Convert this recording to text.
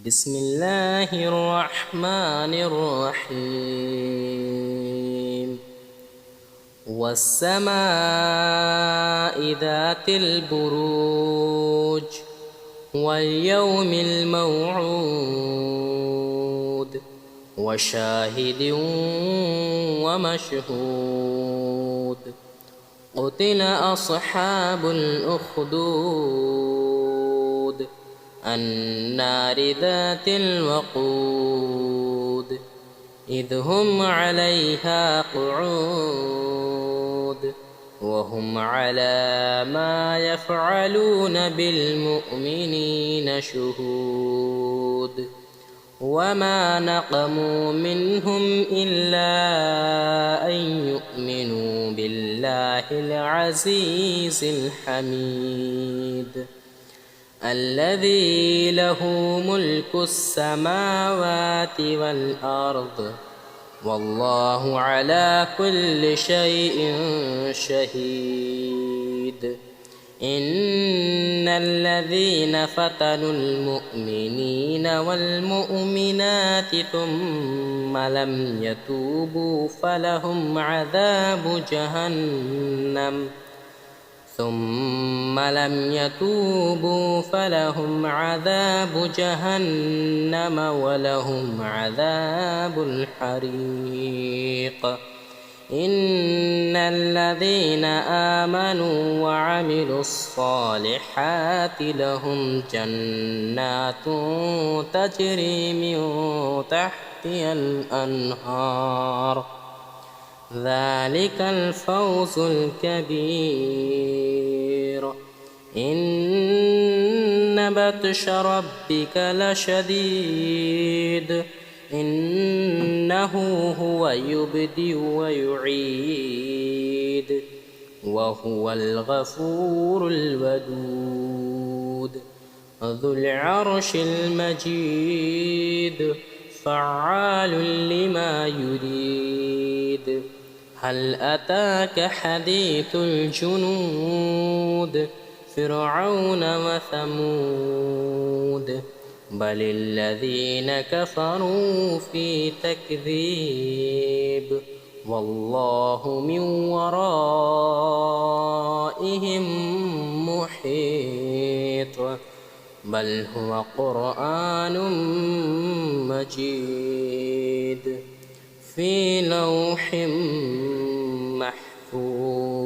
بسم الله الرحمن الرحيم والسماء ذات البروج واليوم الموعود وشاهد ومشهود قتل أصحاب الأخدود النار ذات الوقود إذ هم عليها قعود وهم على ما يفعلون بالمؤمنين شهود وما نقموا منهم إلا أن يؤمنوا بالله العزيز الحميد الذي له ملك السماوات والأرض والله على كل شيء شهيد إن الذين فتنوا المؤمنين والمؤمنات ثم لم يتوبوا فلهم عذاب جهنم ولهم عذاب الحريق إن الذين آمنوا وعملوا الصالحات لهم جنات تجري من تحتها الأنهار ذلك الفوز الكبير إن بطش ربك لشديد إنه هو يبدئ ويعيد وهو الغفور الودود ذو العرش المجيد فعال لما يريد هل أتاك حديث الجنود فرعون وثمود بل الذين كفروا في تكذيب والله من ورائهم محيط بل هو قرآن مجيد في لوح محفوظ.